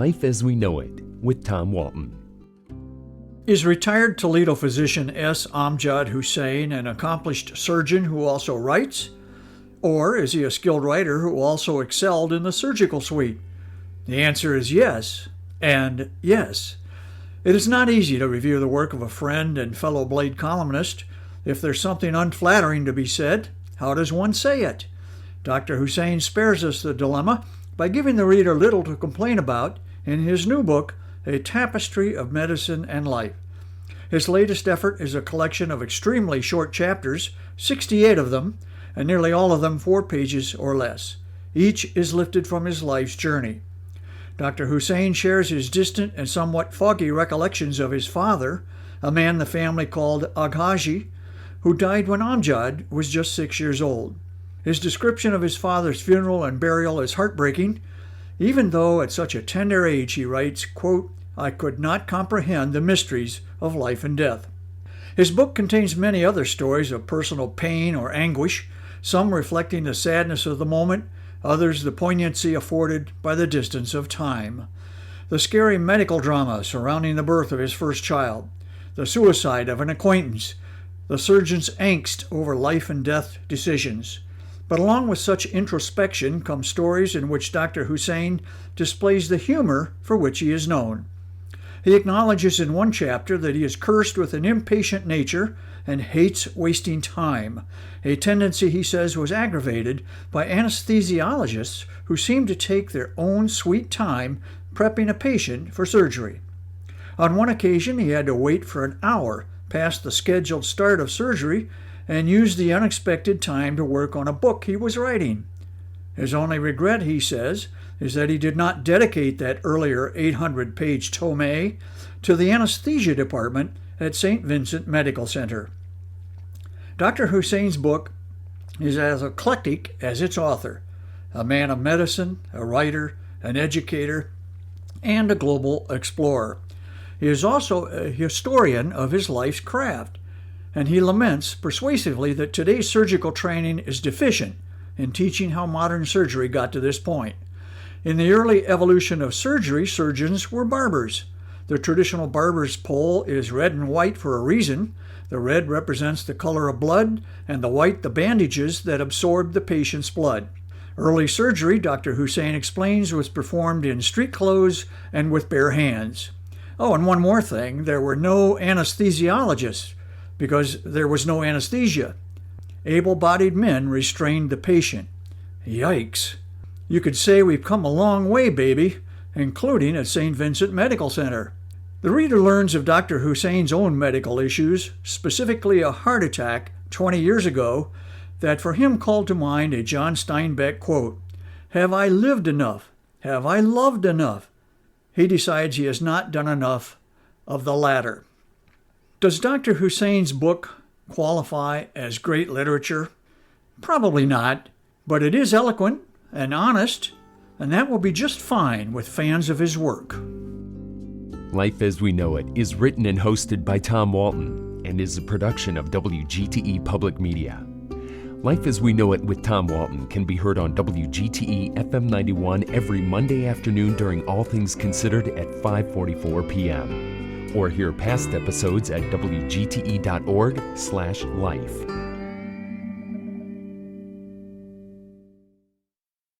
Life as We Know It with Tom Walton. Is retired Toledo physician S. Amjad Hussain an accomplished surgeon who also writes? Or is he a skilled writer who also excelled in the surgical suite? The answer is yes, and yes. It is not easy to review the work of a friend and fellow Blade columnist. If there's something unflattering to be said, how does one say it? Dr. Hussain spares us the dilemma by giving the reader little to complain about in his new book, A Tapestry of Medicine and Life. His latest effort is a collection of extremely short chapters, 68 of them, and nearly all of them 4 pages or less. Each is lifted from his life's journey. Dr. Hussain shares his distant and somewhat foggy recollections of his father, a man the family called Aghaji, who died when Amjad was just 6 years old. His description of his father's funeral and burial is heartbreaking, even though at such a tender age he writes, quote, "I could not comprehend the mysteries of life and death." His book contains many other stories of personal pain or anguish, some reflecting the sadness of the moment, others the poignancy afforded by the distance of time. The scary medical drama surrounding the birth of his first child, the suicide of an acquaintance, the surgeon's angst over life and death decisions. But along with such introspection come stories in which Dr. Hussain displays the humor for which he is known. He acknowledges in one chapter that he is cursed with an impatient nature and hates wasting time, a tendency he says was aggravated by anesthesiologists who seem to take their own sweet time prepping a patient for surgery. On one occasion, he had to wait for an hour past the scheduled start of surgery and used the unexpected time to work on a book he was writing. His only regret, he says, is that he did not dedicate that earlier 800-page tome to the anesthesia department at St. Vincent Medical Center. Dr. Hussain's book is as eclectic as its author, a man of medicine, a writer, an educator, and a global explorer. He is also a historian of his life's craft, and he laments persuasively that today's surgical training is deficient in teaching how modern surgery got to this point. In the early evolution of surgery, surgeons were barbers. The traditional barber's pole is red and white for a reason. The red represents the color of blood, and the white the bandages that absorb the patient's blood. Early surgery, Dr. Hussain explains, was performed in street clothes and with bare hands. Oh, and one more thing, there were no anesthesiologists, because there was no anesthesia. Able-bodied men restrained the patient. Yikes. You could say we've come a long way, baby, including at St. Vincent Medical Center. The reader learns of Dr. Hussain's own medical issues, specifically a heart attack 20 years ago, that for him called to mind a John Steinbeck quote, "Have I lived enough? Have I loved enough?" He decides he has not done enough of the latter. Does Dr. Hussain's book qualify as great literature? Probably not, but it is eloquent and honest, and that will be just fine with fans of his work. Life as We Know It is written and hosted by Tom Walton and is a production of WGTE Public Media. Life as We Know It with Tom Walton can be heard on WGTE FM 91 every Monday afternoon during All Things Considered at 5:44 p.m. or hear past episodes at wgte.org/life.